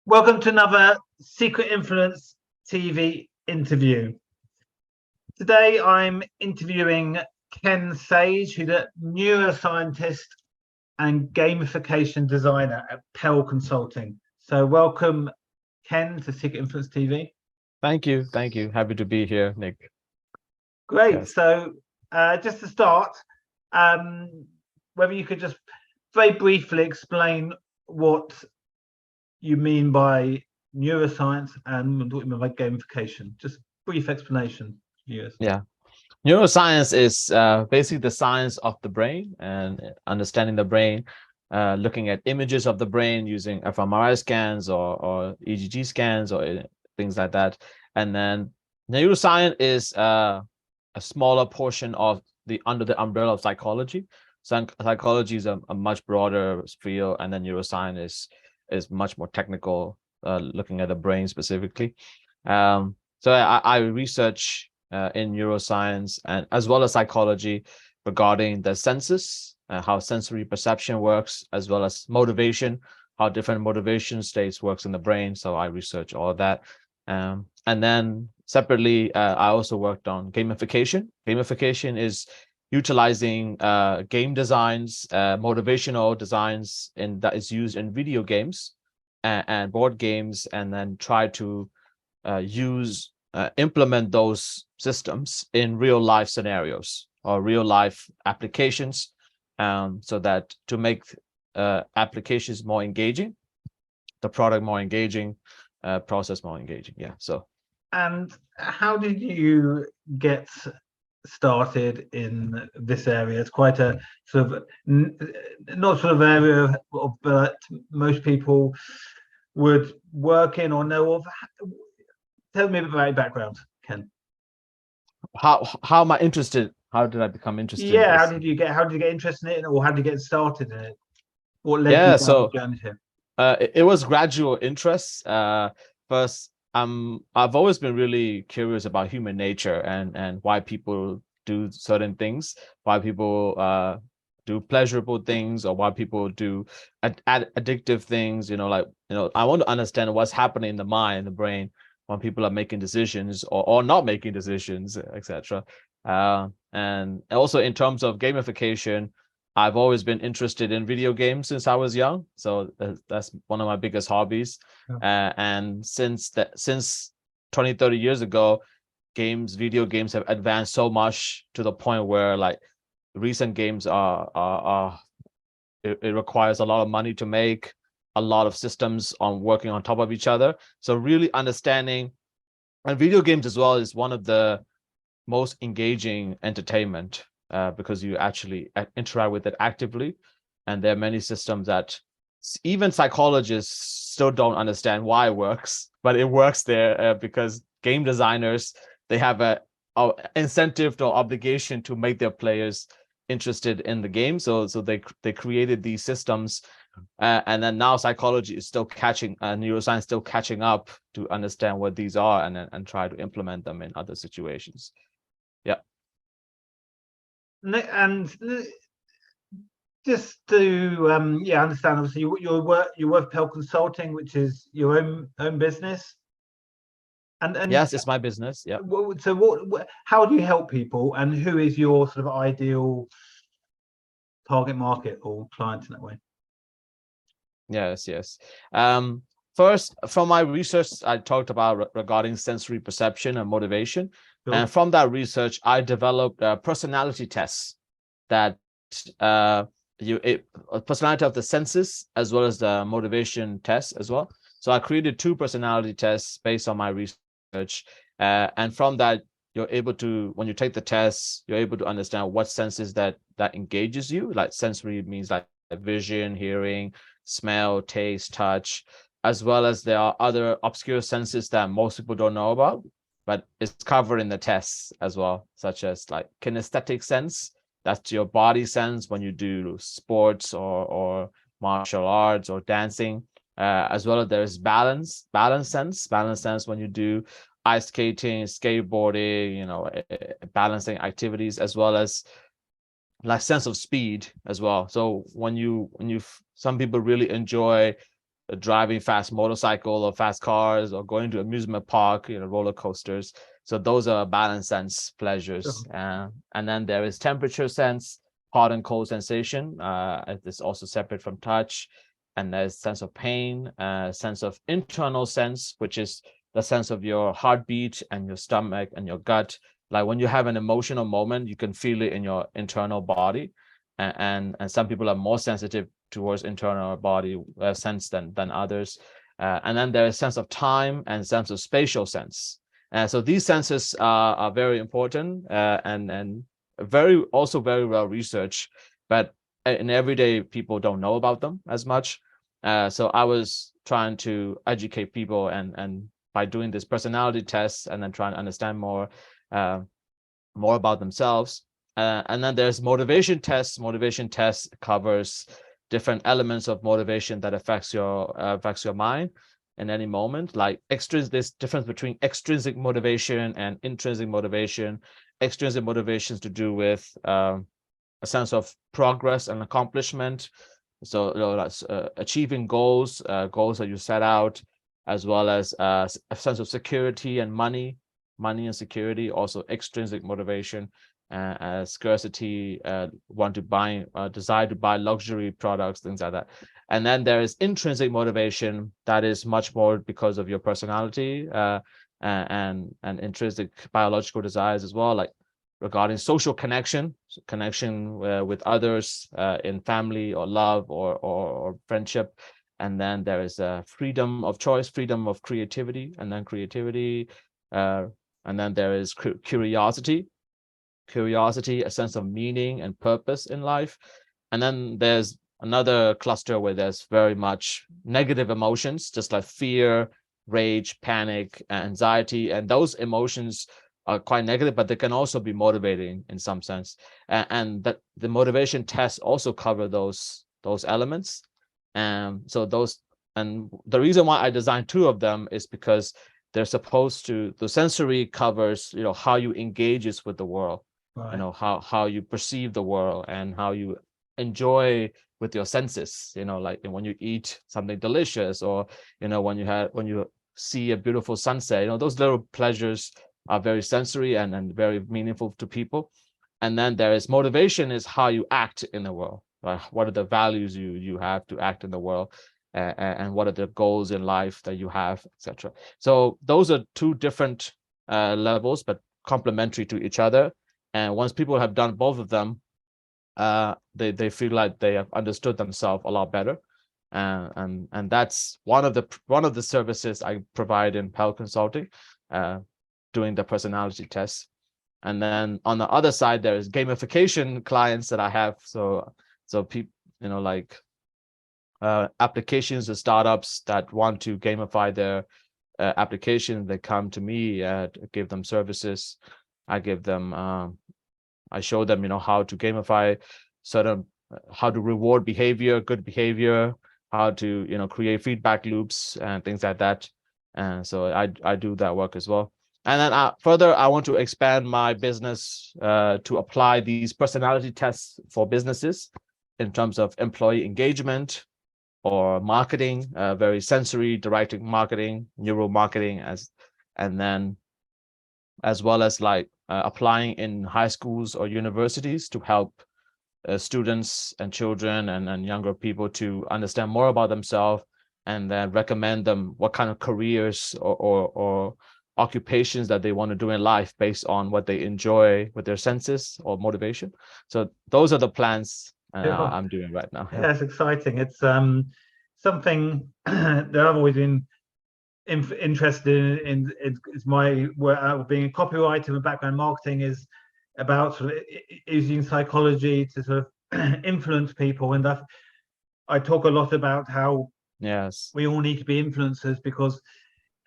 Welcome to another Secret Influence TV interview. Today I'm interviewing Ken Sage, who's a neuroscientist and gamification designer at Pell Consulting. So welcome, Ken, to Secret Influence TV. Thank you. Happy to be here, Nick. Great. Yes. So just to start, whether you could just very briefly explain what you mean by neuroscience and what you mean by gamification. Just brief explanation. Yes. Yeah. Neuroscience is basically the science of the brain and understanding the brain, looking at images of the brain using fMRI scans or EEG scans or things like that. And then neuroscience is a smaller portion of under the umbrella of psychology. So psychology is a much broader field, and then neuroscience is much more technical, looking at the brain specifically. So I research in neuroscience and as well as psychology regarding the senses, how sensory perception works, as well as motivation, how different motivation states works in the brain. So I research all of that. And then separately, I also worked on gamification. Gamification is utilizing game designs, motivational designs that is used in video games and board games, and then try to implement those systems in real life scenarios or real life applications, so that to make applications more engaging, the product more engaging, process more engaging. Yeah. So. And how did you get started in this area? It's quite a sort of not sort of area but most people would work in or know of. Tell me a bit about your background, Ken. How am I interested? How did I become interested? Yeah, how did you get interested in it, or how did you get started in it? What led you down the journey here? It was gradual interest. First, I've always been really curious about human nature and why people do certain things, why people do pleasurable things, or why people do addictive things. I want to understand what's happening in the mind, the brain, when people are making decisions or not making decisions, etc. And also in terms of gamification, I've always been interested in video games since I was young. So that's one of my biggest hobbies. Yeah. And since 20, 30 years ago, video games have advanced so much to the point where like recent games it requires a lot of money to make, a lot of systems working on top of each other. So really understanding, and video games as well is one of the most engaging entertainment, because you actually interact with it actively. And there are many systems that even psychologists still don't understand why it works, but it works there because game designers, they have a incentive or obligation to make their players interested in the game. So they created these systems, and then now psychology is still neuroscience still catching up to understand what these are and try to implement them in other situations. Yeah. And just to understand, obviously you work Pell Consulting, which is your own business. And yes, it's my business. Yeah. So how do you help people, and who is your sort of ideal target market or client in that way? Yes. First, from my research, I talked about regarding sensory perception and motivation. Sure. And from that research, I developed personality tests that personality of the senses as well as the motivation tests as well. So I created 2 personality tests based on my research, and from that, you're able to, when you take the tests, you're able to understand what senses that engages you. Like sensory means like vision, hearing, smell, taste, touch, as well as there are other obscure senses that most people don't know about, but it's covered in the tests as well, such as like kinesthetic sense. That's your body sense when you do sports or martial arts or dancing, as well as there's balance sense when you do ice skating, skateboarding, balancing activities, as well as like sense of speed as well. So when some people really enjoy driving fast motorcycle or fast cars or going to amusement park, roller coasters. So those are balance sense pleasures. And then there is temperature sense, hot and cold sensation. It's also separate from touch. And there's sense of pain, sense of internal sense, which is the sense of your heartbeat and your stomach and your gut. Like when you have an emotional moment, you can feel it in your internal body. And some people are more sensitive towards internal body sense than others. And then there's sense of time and sense of spatial sense. So these senses are very important and very well researched, but in everyday people don't know about them as much. So I was trying to educate people and by doing this personality tests and then trying to understand more about themselves. And then there's motivation tests. Motivation tests covers different elements of motivation that affects your mind in any moment. Like there's difference between extrinsic motivation and intrinsic motivation. Extrinsic motivation is to do with a sense of progress and accomplishment. So that's achieving goals that you set out, as well as a sense of security and money and security. Also extrinsic motivation, scarcity, desire to buy luxury products, things like that. And then there is intrinsic motivation that is much more because of your personality and intrinsic biological desires as well, like regarding social connection with others in family or love or friendship. And then there is a freedom of choice, freedom of creativity, and then there is curiosity, a sense of meaning and purpose in life. And then there's another cluster where there's very much negative emotions, just like fear, rage, panic, anxiety. And those emotions are quite negative, but they can also be motivating in some sense. And that the motivation tests also cover those elements. So the reason why I designed two of them is because they're supposed to, the sensory covers, how you engages with the world, right. How you perceive the world and how you enjoy with your senses, like when you eat something delicious, or, when you see a beautiful sunset, those little pleasures are very sensory and very meaningful to people. And then there is motivation, is how you act in the world. Right? What are the values you have to act in the world, and what are the goals in life that you have, etc. So those are two different levels, but complementary to each other. And once people have done both of them, they feel like they have understood themselves a lot better. And that's one of the services I provide in Pell Consulting, doing the personality tests. And then on the other side, there's gamification clients that I have. So people, like applications or startups that want to gamify their application, they come to me, give them services. I show them, how to gamify how to reward behavior, good behavior, how to, create feedback loops and things like that. And so I do that work as well. And then further, I want to expand my business to apply these personality tests for businesses in terms of employee engagement or marketing, very sensory directed marketing, neural marketing, and then as well as like applying in high schools or universities to help students and children and younger people to understand more about themselves, and then recommend them what kind of careers or occupations that they want to do in life based on what they enjoy with their senses or motivation. So those are the plans I'm doing right now. Yeah, it's exciting. It's something that I've always been interested in. It's my work, being a copywriter with background marketing, is about sort of using psychology to sort of influence people. And I talk a lot about how we all need to be influencers, because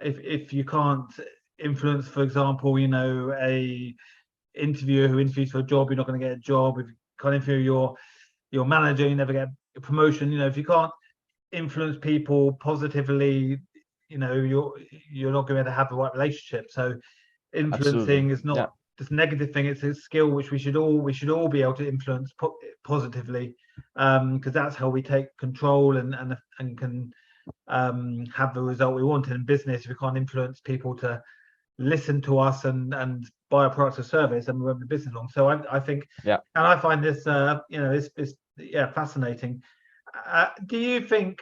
if you can't influence, for example, a interviewer who interviews for a job, you're not going to get a job. If you can't interview your manager, you never get a promotion. If you can't influence people positively, you're not going to have the right relationship. So influencing is not this negative thing. It's a skill which we should all be able to influence positively, because that's how we take control and can have the result we want in business if we can't influence people to listen to us and buy a product or service, and move the business along. So I think, Yeah. and I find this it's fascinating. Do you think,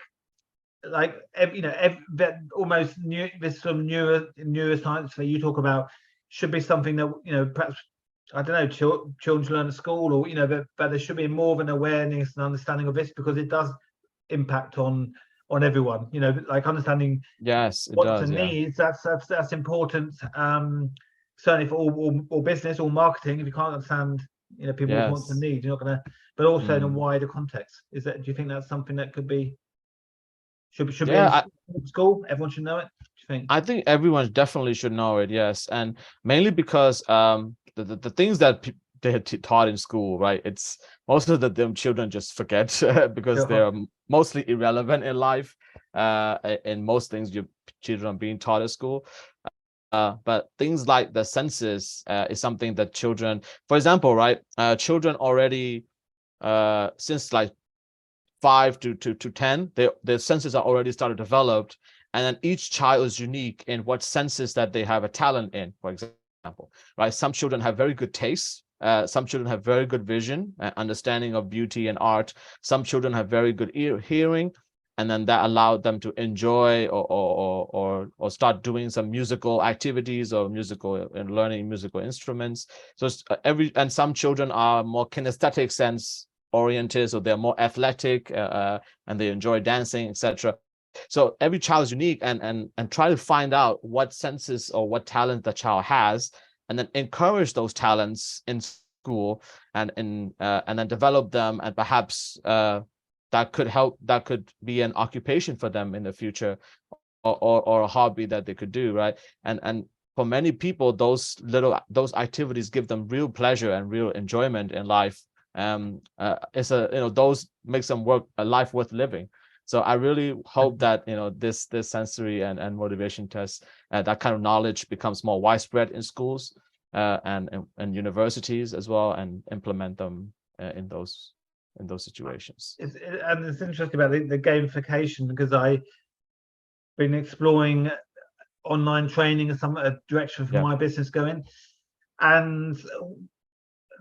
like, that almost new, this sort of neuroscience that you talk about should be something that perhaps, I don't know, children learn at school, or but there should be more of an awareness and understanding of this, because it does impact on everyone, like understanding Yes, it wants does. and Yeah. needs. That's important, certainly for all business, all marketing. If you can't understand people's wants and Yes. needs, you're not going to. But also in a Mm. wider context, do you think that's something that should be Yeah, in school? Everyone should know it, do you think? I think everyone definitely should know it. Yes, and mainly because the things that they had taught in school, right? It's most of them children just forget because they're mostly irrelevant in life. In most things your children are being taught at school. But things like the senses is something that children, for example, right? Children already since like 5 to 10, their senses are already started developed, and then each child is unique in what senses that they have a talent in. For example, right, some children have very good taste, some children have very good vision, understanding of beauty and art. Some children have very good hearing, and then that allowed them to enjoy or start doing some musical activities or musical and learning musical instruments. So and some children are more kinesthetic sense oriented, so they're more athletic, and they enjoy dancing, etc. So every child is unique, and try to find out what senses or what talent the child has, and then encourage those talents in school, and then develop them, and perhaps that could be an occupation for them in the future, or a hobby that they could do, right? And for many people, those activities give them real pleasure and real enjoyment in life. It's those makes them work a life worth living. So I really hope that this sensory and motivation tests, that kind of knowledge becomes more widespread in schools, and universities as well, and implement them in those situations. And it's interesting about the gamification, because I've been exploring online training as some direction for Yeah. my business going, and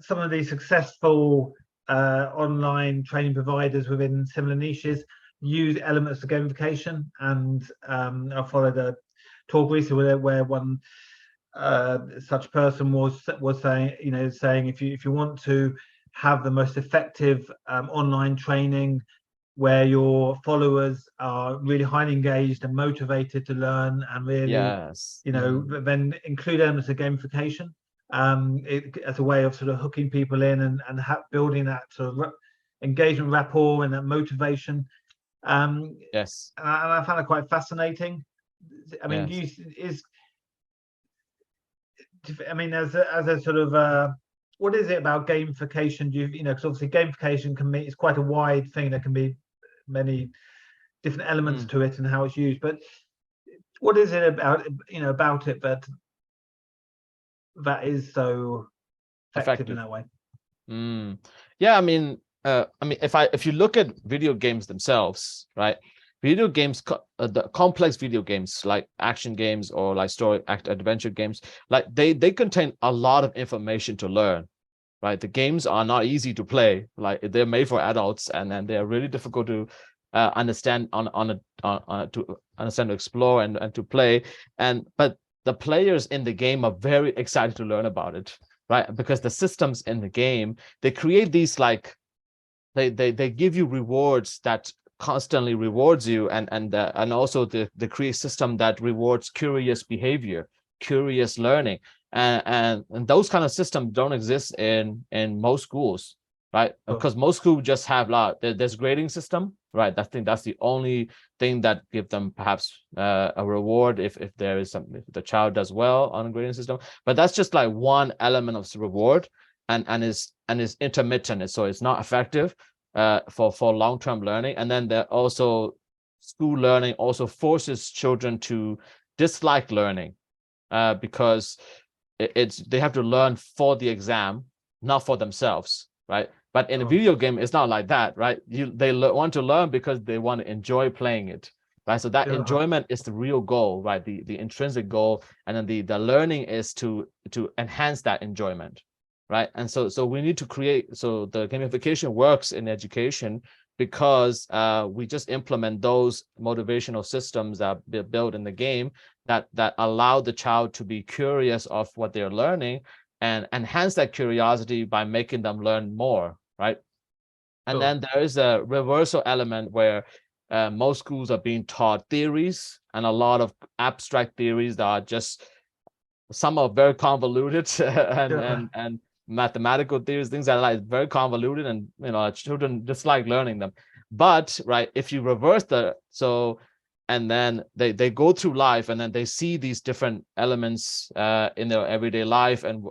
some of these successful online training providers within similar niches use elements of gamification. And I followed a talk recently where one such person was saying, if you want to have the most effective online training, where your followers are really highly engaged and motivated to learn, and really, Yes. then include elements of gamification, as a way of sort of hooking people in, and building that sort of engagement, rapport, and that motivation. Yes. And I found it quite fascinating. I mean, Yes. as a sort of what is it about gamification? Because obviously gamification it's quite a wide thing. There can be many different elements to it and how it's used. But what is it about it that is so effective in that way? Yeah, I mean, if you look at video games themselves, right? Video games, the complex video games like action games or like story adventure games, like they contain a lot of information to learn, right? The games are not easy to play. Like they're made for adults, and then they are really difficult to understand to understand, to explore, and to play. But the players in the game are very excited to learn about it, right? Because the systems in the game, they create these, like, they give you rewards that constantly rewards you, and also the create system that rewards curious behavior, curious learning, and those kind of systems don't exist in most schools, right? Because most schools just have there's grading system, right? I think that's the only thing that give them perhaps a reward if there is something, if the child does well on a grading system, but that's just like one element of reward, and is intermittent, so it's not effective for long-term learning. And then there also school learning also forces children to dislike learning, because they have to learn for the exam, not for themselves, right? But in a video game, it's not like that, right? They want to learn because they want to enjoy playing it, right? So that Sure. enjoyment is the real goal, right? The intrinsic goal, and then the learning is to enhance that enjoyment, right? And so we need to create, so the gamification works in education because we just implement those motivational systems that are built in the game that allow the child to be curious of what they're learning and enhance that curiosity by making them learn more, right? And Sure. then there is a reversal element where most schools are being taught theories and a lot of abstract theories that are just, some are very convoluted and mathematical theories, things that are like very convoluted, and children dislike learning them. But right, if you reverse and then they go through life and then they see these different elements in their everyday life, and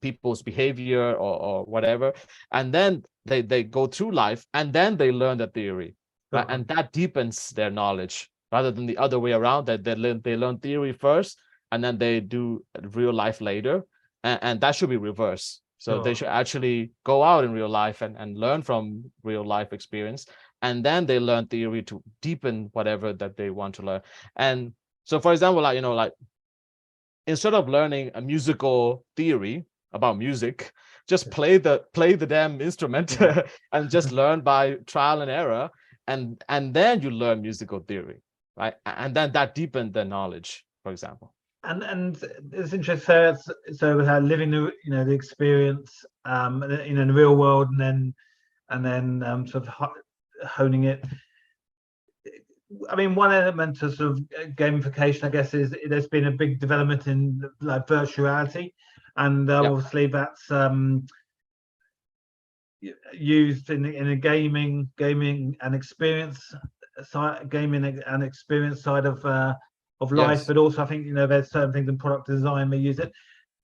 people's behavior or whatever, and then they go through life and then they learn the theory, right? Sure. And that deepens their knowledge rather than the other way around, that they learn theory first and then they do real life later, and that should be reversed. So they Sure. should actually go out in real life and learn from real life experience, and then they learn theory to deepen whatever that they want to learn. And so, for example, like instead of learning a musical theory about music, just play the damn instrument Yeah. and just learn by trial and error, and then you learn musical theory, right? And then that deepened the knowledge, for example. And it's interesting. So we had living the experience, in the real world, and then sort of honing it. I mean, one element of sort of gamification, I guess, is there's been a big development in like virtual reality, and Yeah. obviously that's used in a gaming and experience side, side of life, Yes. but also I think there's certain things in product design we use it.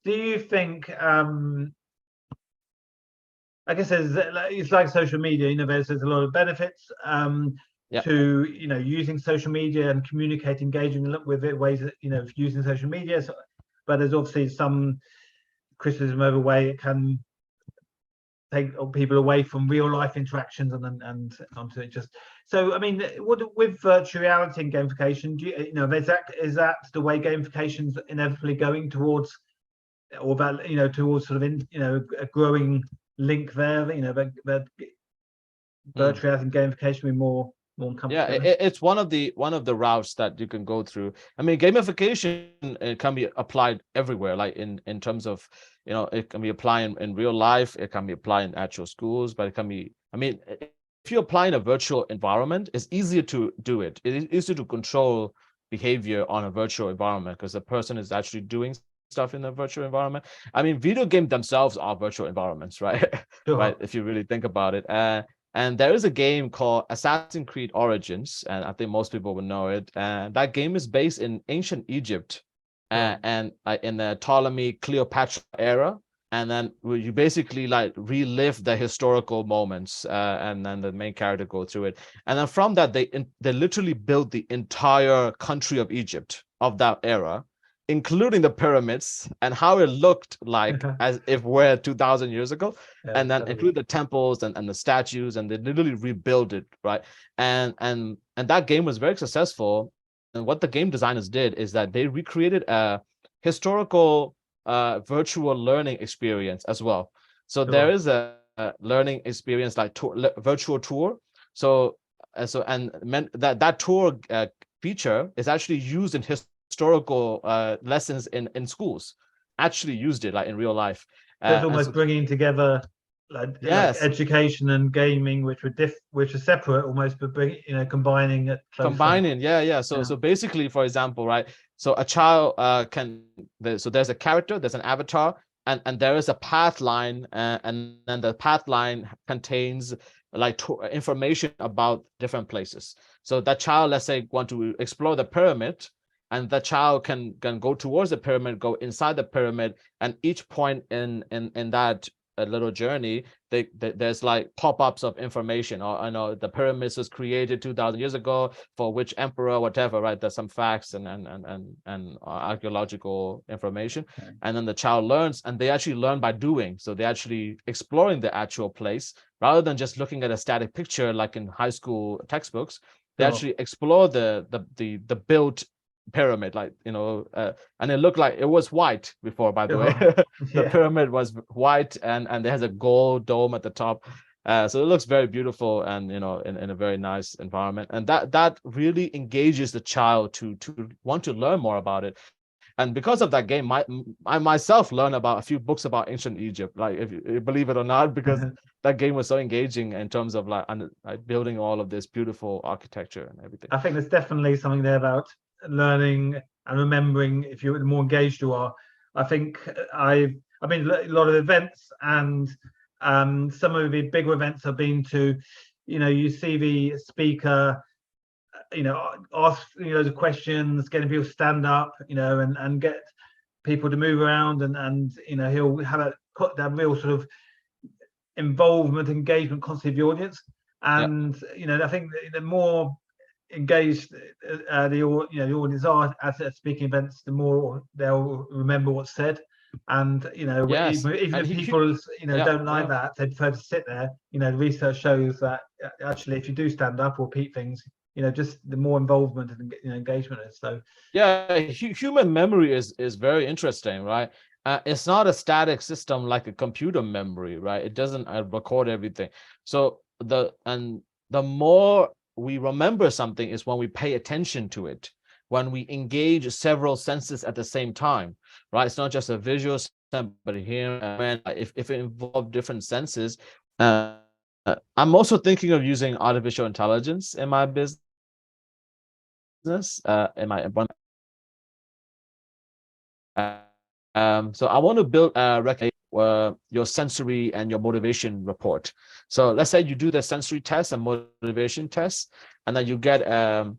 Do you think I guess it's like social media, there's a lot of benefits Yeah. to using social media and communicating, engaging with it, ways that using social media, but there's obviously some criticism over way it can take people away from real life interactions and onto it. Just so, I mean, what with virtual reality and gamification, do is that the way gamification's inevitably going towards, or about towards sort of a growing link there, that virtual reality and gamification be more Yeah, encompassing? it's one of the routes that you can go through. I mean, gamification can be applied everywhere, like in terms of, it can be applied in real life, it can be applied in actual schools, but it can be, I mean, if you apply in a virtual environment, it's easier to do it. It is easier to control behavior on a virtual environment because the person is actually doing stuff in the virtual environment. I mean, video games themselves are virtual environments, right? Right, Sure. if you really think about it. And there is a game called Assassin's Creed Origins, and I think most people would know it. And that game is based in ancient Egypt, Sure. and in the Ptolemy Cleopatra era. And then you basically like relive the historical moments, and then the main character go through it. And then from that, they literally built the entire country of Egypt of that era, including the pyramids and how it looked like as if we're 2,000 years ago, Yeah, and then incredible. include the temples and the statues, and they literally rebuild it, right? And that game was very successful. And what the game designers did is that they recreated a historical virtual learning experience as well. So there Sure. is a learning experience like virtual tour. So that tour feature is actually used in historical lessons in schools. Actually used it like in real life. So it's And almost so bringing together like yes, education and gaming, which are separate almost, but combining it closer. combining, yeah. So Yeah. so basically, for example, right? So a child so there's a character, there's an avatar, and there is a path line, and then the path line contains like information about different places. So that child, let's say, want to explore the pyramid, and the child can go towards the pyramid, go inside the pyramid, and each point in that little journey, there's like pop-ups of information, or I know the pyramids was created 2,000 years ago for which emperor, whatever, right? There's some facts and archaeological information, Okay. and then the child learns, and they actually learn by doing. So they actually exploring the actual place rather than just looking at a static picture like in high school textbooks. they Sure. actually explore the built pyramid, like, you know, and it looked like it was white before, by the way. Sure. The Yeah. pyramid was white, and it has a gold dome at the top. So it looks very beautiful, and, you know, in a very nice environment, and that really engages the child to want to learn more about it. And because of that game, I myself learned about a few books about ancient Egypt, like, if you believe it or not, because that game was so engaging in terms of like building all of this beautiful architecture and everything. I think there's definitely something there about learning and remembering. If you're the more engaged you are, I think I mean a lot of events, and some of the bigger events I've been to, you know, you see the speaker, you know, ask, you know, the questions, getting people to stand up, you know, and get people to move around, and you know, he'll have that real sort of involvement, engagement constantly of the audience. Yeah. And you know, I think the more engaged the audience are at speaking events, the more they'll remember what's said. And you know, Yes. even And if people, you know, yeah, don't like yeah. that, they prefer to sit there. You know, the research shows that actually, if you do stand up or repeat things, you know, just the more involvement and, you know, engagement is. So Yeah, human memory is very interesting, right? It's not a static system like a computer memory, right? It doesn't record everything. So the more we remember something is when we pay attention to it, when we engage several senses at the same time, right? It's not just a visual sense, but here, when if it involves different senses. I'm also thinking of using artificial intelligence in my business, in my so I want to build your sensory and your motivation report. So let's say you do the sensory test and motivation test, and then you get a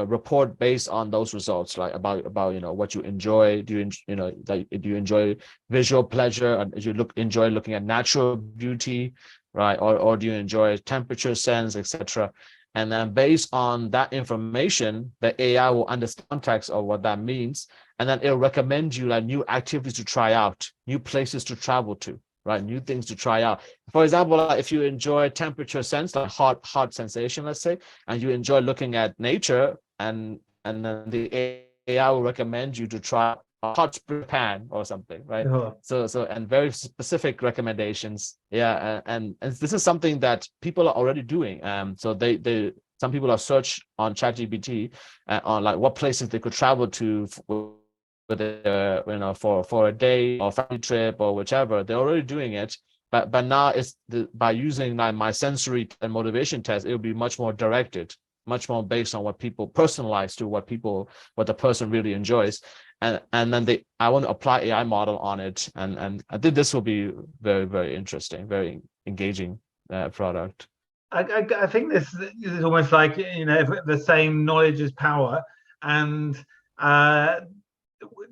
report based on those results, like about you know, what you enjoy. Do you you know, do you enjoy visual pleasure, and do you enjoy looking at natural beauty, right? Or do you enjoy temperature sense, etc. And then based on that information, the AI will understand context of what that means, and then it'll recommend you like new activities to try out, new places to travel to, right? New things to try out. For example, like if you enjoy temperature sense, like hot sensation, let's say, and you enjoy looking at nature, and then the AI will recommend you to try a hot spring pan or something, right? So and very specific recommendations. Yeah, and this is something that people are already doing. So they some people are search on ChatGPT on like what places they could travel to with you know, for a day or family trip or whichever. They're already doing it, but now it's by using my sensory and motivation test, it'll be much more directed, much more based on what people personalize to what the person really enjoys. And then I want to apply AI model on it, and I think this will be very, very interesting, very engaging product. I think this is almost like, you know, the same knowledge is power, and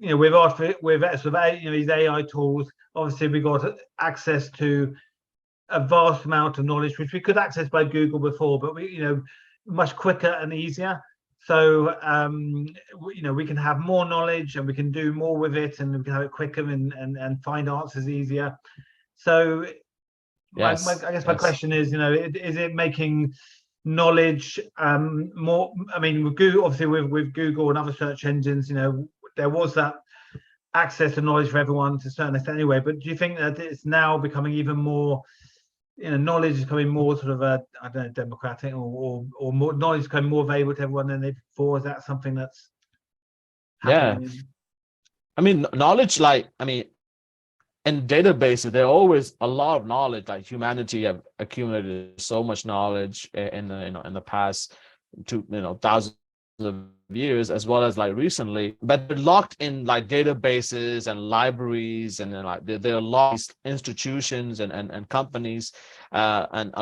you know, with sort of, you know, these AI tools, obviously we got access to a vast amount of knowledge which we could access by Google before, but we, you know, much quicker and easier. So you know, we can have more knowledge and we can do more with it, and we can have it quicker and find answers easier. So I guess my question is, you know, is it making knowledge more? I mean, with Google, obviously with Google and other search engines, you know, there was that access to knowledge for everyone to a certain extent anyway. But do you think that it's now becoming even more, you know, knowledge is becoming more sort of a, I don't know, democratic, or more knowledge is becoming more available to everyone than before? Is that something that's happening? Yeah, I mean, knowledge, like, I mean, in databases, there are always a lot of knowledge. Like humanity have accumulated so much knowledge in the, you know, in the past thousands of years, as well as like recently, but they're locked in like databases and libraries, and then like they're lost institutions and companies, and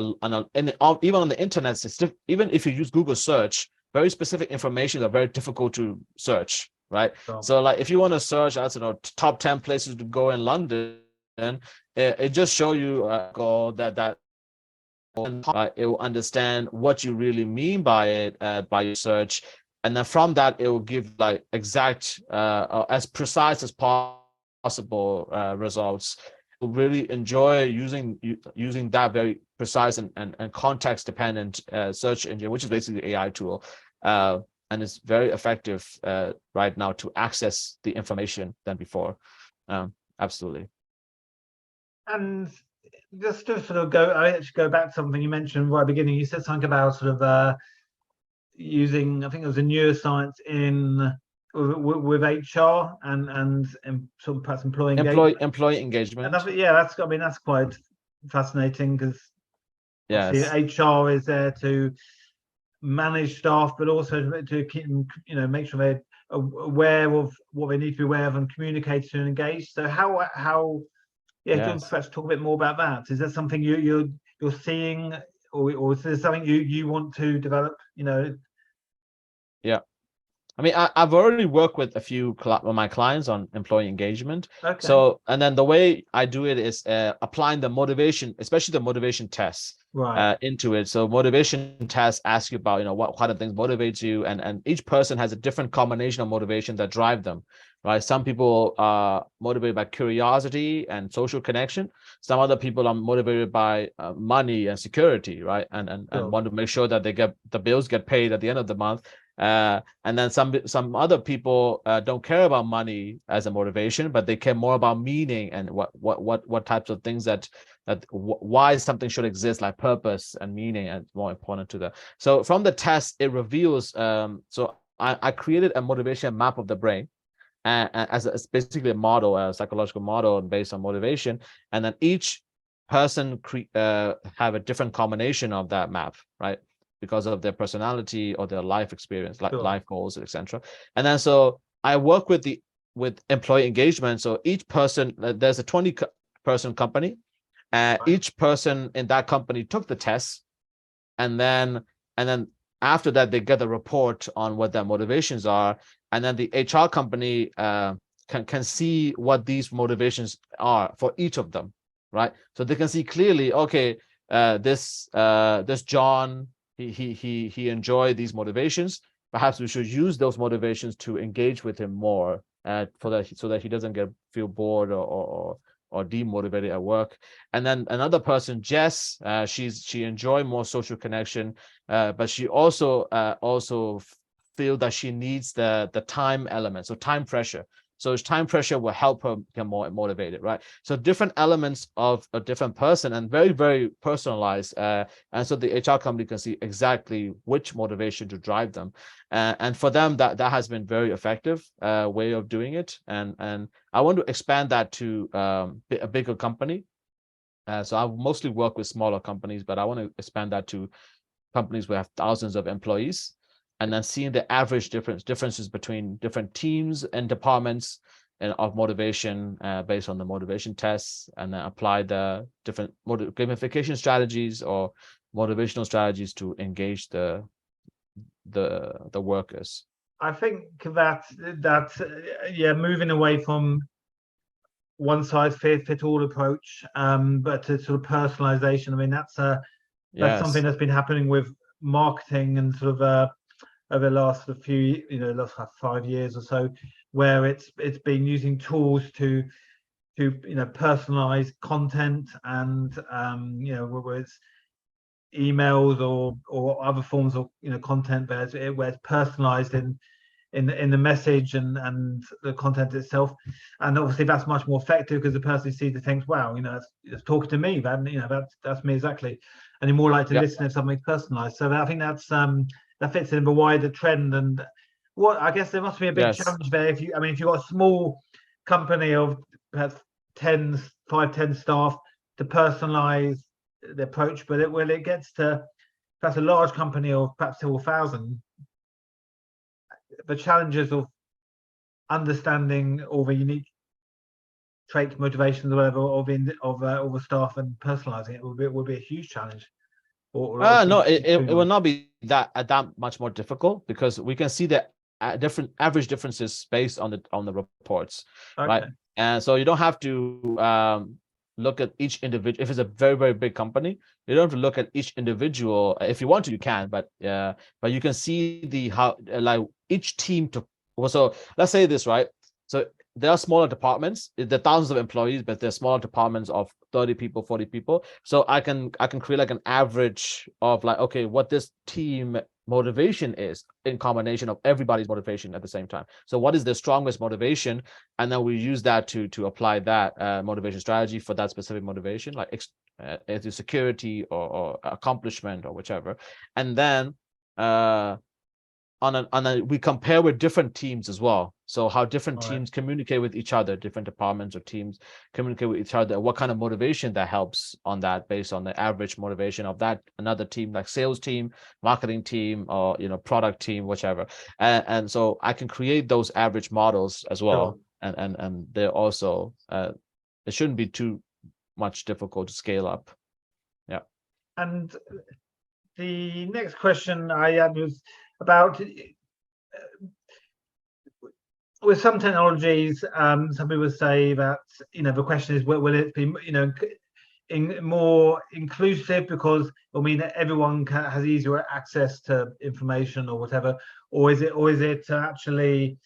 even on the internet, even if you use Google search, very specific information are very difficult to search, right? So like if you want to search, I don't know, top 10 places to go in London, it just show you that it will understand what you really mean by it, by your search, and then from that it will give like exact as precise as possible results. Really enjoy using that very precise and context dependent search engine, which is basically the AI tool. And it's very effective right now to access the information than before. Absolutely. And just to sort of go back to something you mentioned right at the beginning, you said something about sort of using, I think it was a neuroscience with HR and sort of perhaps employee engagement. And that's quite fascinating, because yes, obviously HR is there to manage staff, but also to keep them, make sure they're aware of what they need to be aware of and communicate and engage. So how do you want to perhaps talk a bit more about that? Is that something you're seeing, or is there something you want to develop? Yeah. I mean, I've already worked with a few of my clients on employee engagement. Okay. So, and then the way I do it is applying the motivation, especially the motivation tests, into it. So motivation tests ask you about, what kind of things motivate you, and each person has a different combination of motivation that drive them, right? Some people are motivated by curiosity and social connection. Some other people are motivated by money and security, right? And want to make sure that the bills get paid at the end of the month. And then some other people don't care about money as a motivation, but they care more about meaning and what types of things why something should exist, like purpose and meaning, and more important to that. So from the test, it reveals. So I created a motivation map of the brain, as basically a model, a psychological model based on motivation, and then each person have a different combination of that map, right? Because of their personality or their life experience, like life goals, etc. And then so I work with employee engagement. So each person, there's a 20-person company. Each person in that company took the test, and then after that they get a report on what their motivations are, and then the HR company can see what these motivations are for each of them, right? So they can see clearly, okay, this John, he enjoyed these motivations. Perhaps we should use those motivations to engage with him more, so that he doesn't feel bored or demotivated at work. And then another person, Jess, she enjoy more social connection, but she also feel that she needs the time element, so time pressure. So time pressure will help her get more motivated, right? So different elements of a different person, and very, very personalized. And so the HR company can see exactly which motivation to drive them. And for them, that has been very effective way of doing it. And I want to expand that to a bigger company. So I mostly work with smaller companies, but I want to expand that to companies who have thousands of employees, and then seeing the average differences between different teams and departments and of motivation based on the motivation tests, and then apply the different gamification strategies or motivational strategies to engage the workers. I think that moving away from one size fit all approach, but to sort of personalization. I mean, that's something that's been happening with marketing and sort of over the last few, last 5 years or so, where it's been using tools to personalize content, and whether it's emails or other forms of content, where it's personalized in the message and the content itself. And obviously that's much more effective, because the person sees it thinks, wow, it's talking to me, that's me exactly, and you're more likely to listen if something's personalized. So I think that fits in the wider trend. And what I guess there must be a big challenge there if you've got a small company of perhaps 10 staff, to personalize the approach, but when it gets to perhaps a large company of perhaps 2,000, the challenges of understanding all the unique traits, motivations, or whatever of the staff, and personalizing it will be a huge challenge. No, it will not be that much more difficult, because we can see the different average differences based on the reports, right? And so you don't have to look at each individual. If it's a very, very big company, you don't have to look at each individual. If you want to, you can, but you can see how like each team took. So let's say this, right? So there are smaller departments. There are thousands of employees, but they're smaller departments of 30 people, 40 people. So I can create like an average of like, okay, what this team motivation is in combination of everybody's motivation at the same time. So what is the strongest motivation? And then we use that to apply that motivation strategy for that specific motivation, like into security or accomplishment or whichever. And then we compare with different teams as well. So how different teams communicate with each other, different departments or teams communicate with each other, what kind of motivation that helps on that based on the average motivation of that another team, like sales team, marketing team, or product team, whichever. And so I can create those average models as well. Sure. And they're also it shouldn't be too much difficult to scale up. Yeah. And the next question I had was about with some technologies, some people say that the question is, will it be more inclusive because it'll mean that everyone has easier access to information or whatever, or is it actually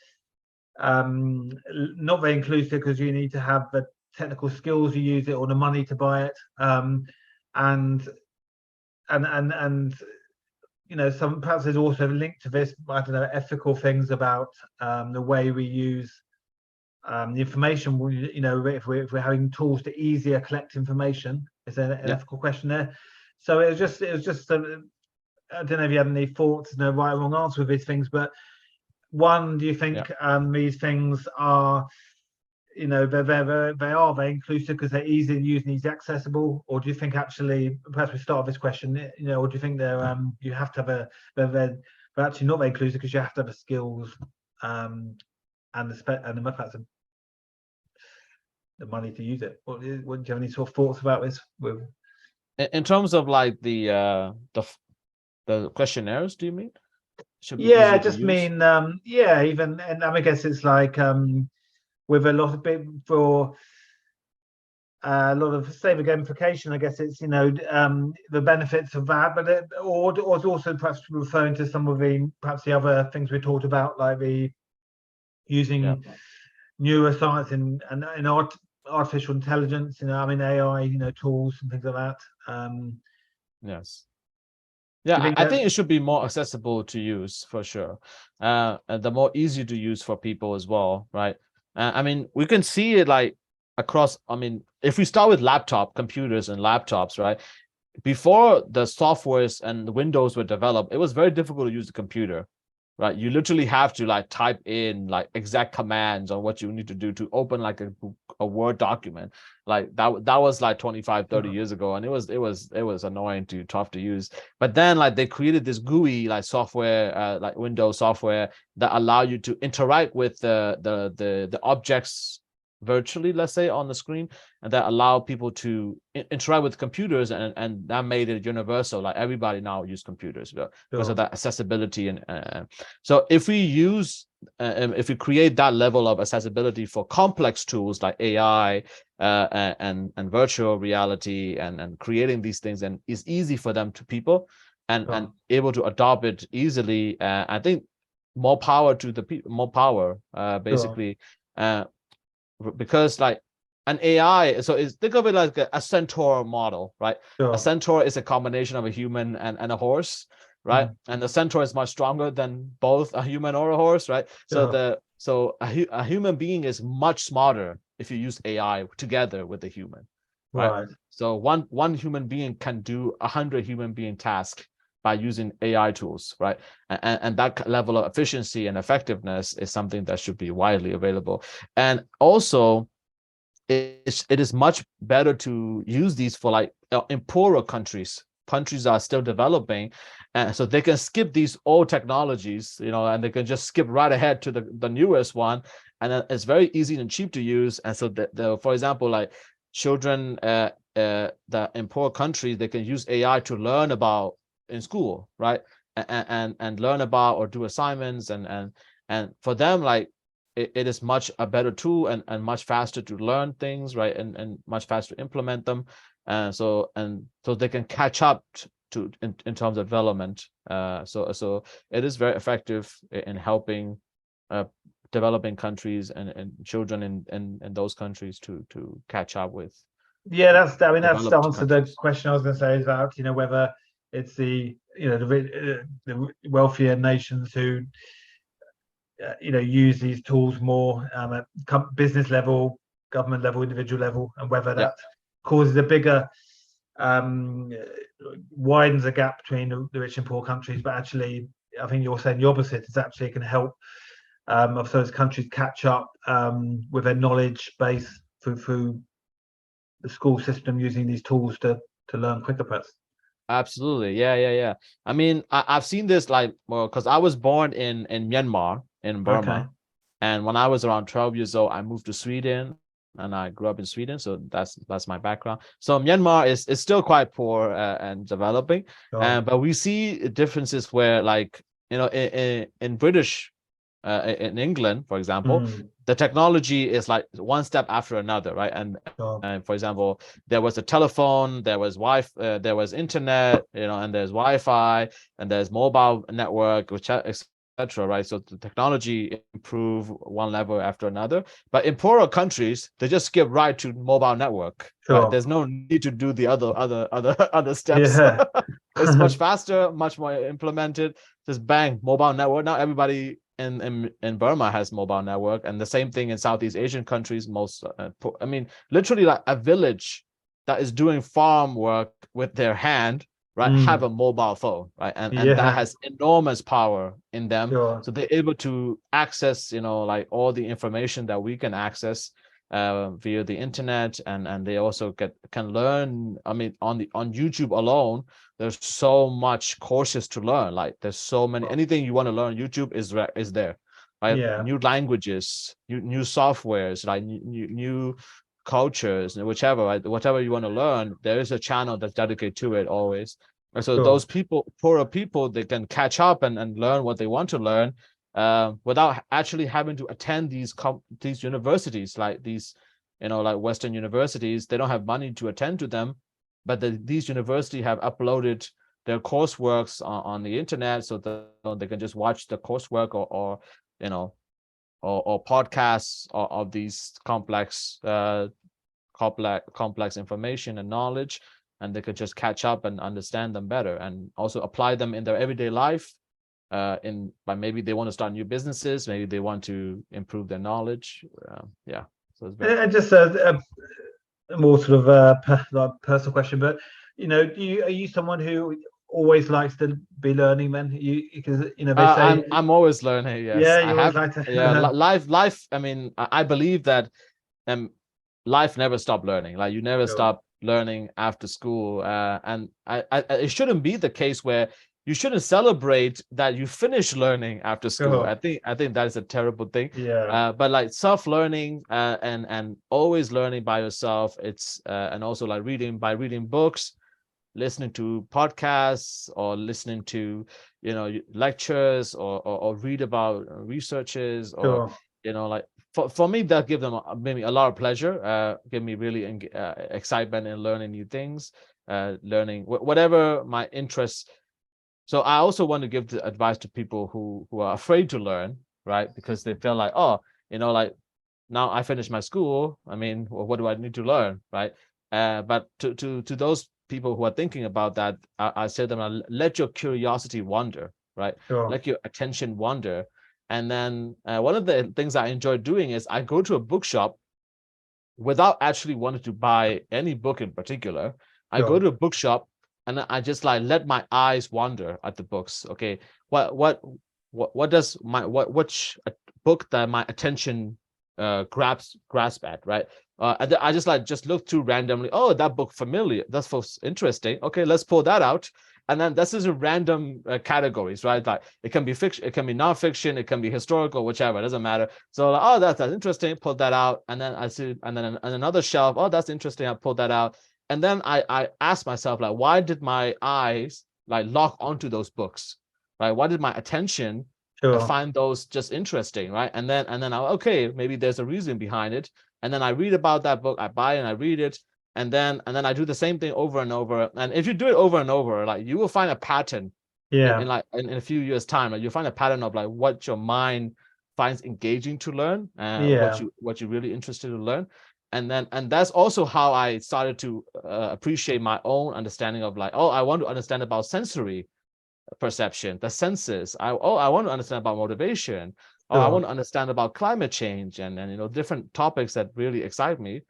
not very inclusive because you need to have the technical skills to use it or the money to buy it, and some perhaps there's also linked to this, I don't know, ethical things about the way we use the information. If we're having tools to easier collect information, is there an ethical question there? So it was just I don't know if you had any thoughts, no right or wrong answer with these things, but one, do you think these things are they are very inclusive because they're easy to use and easy accessible, or do you think actually, perhaps we start with this question, or do you think they're you have to have they're actually not very inclusive because you have to have the skills and the money to use it? Do you have any sort of thoughts about this? In terms of like the questionnaires, do you mean? Yeah, just mean even, and I guess it's like with a lot of for a lot of say the gamification, I guess it's the benefits of that, but or it's also perhaps referring to some of perhaps the other things we talked about, like the using neuroscience and artificial intelligence, AI, tools and things like that. Yes. Yeah, I think it should be more accessible to use for sure. And the more easy to use for people as well, right? We can see it like across, if we start with computers and laptops, right? Before the softwares and the Windows were developed, it was very difficult to use the computer, right? You literally have to like type in like exact commands on what you need to do to open like a Word document. Like that was like 25, 30 years ago. And it was annoying tough to use. But then like they created this GUI like software, like Windows software that allow you to interact with the objects virtually, let's say, on the screen, and that allow people to interact with computers, and that made it universal. Like everybody now use computers because of that accessibility. And so if we create that level of accessibility for complex tools like AI and virtual reality and creating these things, and it's easy for them to people and able to adopt it easily, I think more power to the people, more power basically. Because like an AI, so think of it like a centaur model, right? A centaur is a combination of a human and a horse, right? And the centaur is much stronger than both a human or a horse, right? So a human being is much smarter if you use AI together with a human, right? So one human being can do 100 human being tasks by using AI tools, right? And that level of efficiency and effectiveness is something that should be widely available. And also, it is much better to use these for like in poorer countries are still developing, and so they can skip these old technologies, and they can just skip right ahead to the newest one, and it's very easy and cheap to use. And so for example, like children that in poor countries, they can use AI to learn about in school, right? And learn about or do assignments, and for them, like it is much a better tool and much faster to learn things, right? And much faster to implement them, so they can catch up in terms of development. So it is very effective in helping developing countries and children in those countries to catch up with. Yeah, that's the developed answer to the countries. question I was going to say, is about, whether it's the the wealthier nations who use these tools more at business level, government level, individual level, and whether Yeah, that causes a bigger widens the gap between the rich and poor countries. But actually, I think you're saying the opposite. It's actually going to help of those countries catch up with their knowledge base through the school system, using these tools to learn quicker, perhaps. absolutely. Yeah. I mean, I've seen this, like, well, because I was born in Myanmar, in Okay. Burma, and when I was around 12 years old, I moved to Sweden, and I grew up in Sweden. So that's my background. So Myanmar is still quite poor and developing, Sure. but we see differences where, like, in British, in England, for example, the technology is like one step after another, right? Sure. And for example, there was a telephone, there was Wi-Fi, there was internet, and there's Wi-Fi, and there's mobile network, which etc. Right? So the technology improve one level after another. But in poorer countries, they just skip right to mobile network. Sure. Right? There's no need to do the other steps. Yeah. It's much faster, much more implemented. Just bang, mobile network. Now everybody in Burma has mobile network, and the same thing in Southeast Asian countries. I mean, literally, like a village that is doing farm work with their hand, right, have a mobile phone, right, and that has enormous power in them. Sure. So they're able to access, like all the information that we can access via the internet, and they also can learn. I mean, on YouTube alone, there's so much courses to learn. Like, there's so many, anything you want to learn, YouTube is there, right? Yeah. New languages, new softwares, like new cultures, whichever, right? Whatever you want to learn, there is a channel that's dedicated to it always. And so those people, poorer people, they can catch up and learn what they want to learn without actually having to attend these universities, like these, like Western universities. They don't have money to attend to them, but these universities have uploaded their courseworks on the internet, so that they can just watch the coursework or podcasts of these complex information and knowledge, and they could just catch up and understand them better, and also apply them in their everyday life. But maybe they want to start new businesses, maybe they want to improve their knowledge. Yeah, so it's very And just a more sort of like personal question, but are you someone who always likes to be learning? Then because they say I'm always learning. Yes, yeah, I you always have. like to. Yeah, life. I mean, I believe that life never stop learning. Like, you never Sure. stop learning after school, and it shouldn't be the case where you shouldn't celebrate that you finish learning after school. Sure. I think that is a terrible thing. Yeah. But like self-learning and always learning by yourself. It's and also like reading books, listening to podcasts, or listening to lectures, or read about researches, or Sure. like, for me, that give them maybe a lot of pleasure, give me really excitement in learning new things, learning whatever my interests. So I also want to give the advice to people who are afraid to learn, right? Because they feel like, oh, like, now I finished my school. I mean, what do I need to learn, right? But to those people who are thinking about that, I say to them, let your curiosity wander, right? Sure. Let your attention wander. And then one of the things I enjoy doing is I go to a bookshop without actually wanting to buy any book in particular. I go to a bookshop and I just like let my eyes wander at the books. Okay, what does which book that my attention grasp at, right? I just look through randomly. Oh, that book familiar. That's interesting. Okay, let's pull that out. And then this is a random categories, right? Like, it can be fiction, it can be nonfiction, it can be historical, whichever. It doesn't matter. So like, oh, that's interesting. Pull that out, and then I see, and then on another shelf. Oh, that's interesting. I pull that out, and then I ask myself, like, why did my eyes like lock onto those books, right? Why did my attention find those just interesting, right? And then okay, maybe there's a reason behind it. And then I read about that book, I buy it and I read it, and then I do the same thing over and over. And if you do it over and over, like, you will find a pattern. In a few years' time, like, you'll find a pattern of like what your mind finds engaging to learn, Yeah. what you're really interested to learn. And that's also how I started to appreciate my own understanding of like, oh, I want to understand about sensory perception, the senses. I want to understand about motivation. Oh, I Sure. want to understand about climate change and different topics that really excite me.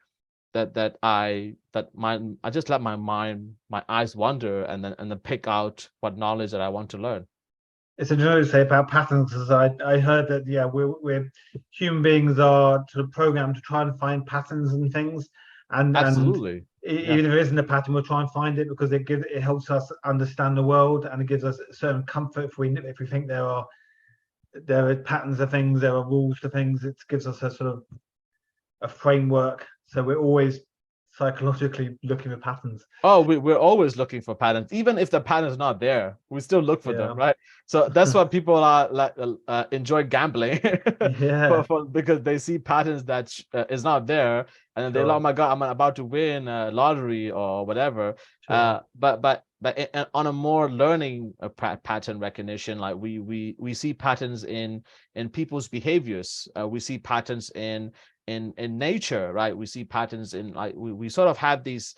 I just let my eyes wander and then pick out what knowledge that I want to learn. It's interesting to say about patterns, because I heard that, yeah, we're human beings are sort of programmed to try and find patterns and things, and Absolutely. Yeah. even if it isn't a pattern, we'll try and find it because it helps us understand the world, and it gives us certain comfort if we think there are patterns of things, there are rules to things. It gives us a sort of a framework, so we're always psychologically looking for patterns. Oh, we're always looking for patterns. Even if the pattern is not there, we still look for them, Yeah. right? So that's why people are like enjoy gambling Yeah. because they see patterns that is not there, and then they're like, oh Sure. my God, I'm about to win a lottery or whatever. Sure. But on a more learning pattern recognition, like we see patterns in people's behaviors. We see patterns in nature, right? We see patterns in like we sort of have these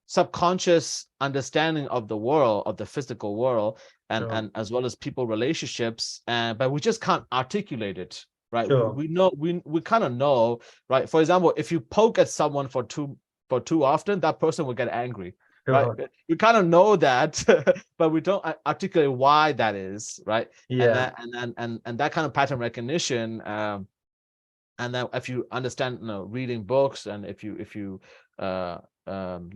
subconscious understanding of the world, of the physical world, and Sure. as well as people relationships, but we just can't articulate it, right? Sure. We know we kind of know, right? For example, if you poke at someone for too often, that person will get angry, right? Sure. We kind of know that, but we don't articulate why that is, right? And Yeah. that and that kind of pattern recognition. And then if you understand, reading books, and if you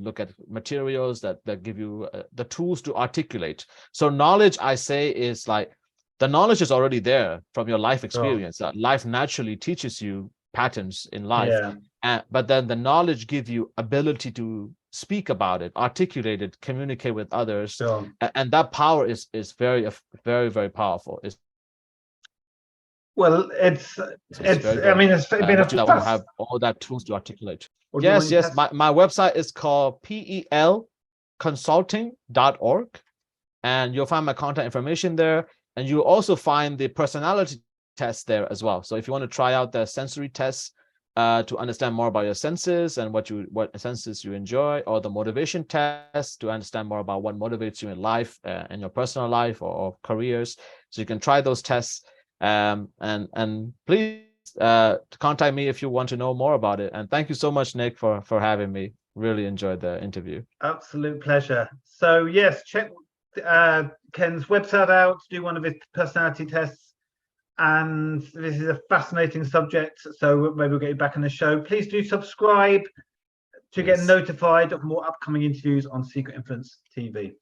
look at materials that give you the tools to articulate. So knowledge, I say, is like the knowledge is already there from your life Sure. experience. Life naturally teaches you patterns in life, Yeah. but then the knowledge gives you ability to speak about it, articulate it, communicate with others, Sure. and that power is very, very, very powerful. Well, It's very, I very mean, it's been a that when you fast. have all that tools to articulate. Or do you Yes, want to yes. test? My website is called pelconsulting.org, and you'll find my contact information there. And you'll also find the personality test there as well. So if you want to try out the sensory tests to understand more about your senses and what senses you enjoy, or the motivation test to understand more about what motivates you in life, in your personal life or careers. So you can try those tests. And please contact me if you want to know more about it. And thank you so much, Nick, for having me. Really enjoyed the interview. Absolute pleasure. So yes, check Ken's website out to do one of his personality tests. And this is a fascinating subject, so maybe we'll get you back on the show. Please do subscribe to get Yes. notified of more upcoming interviews on Secret Influence TV.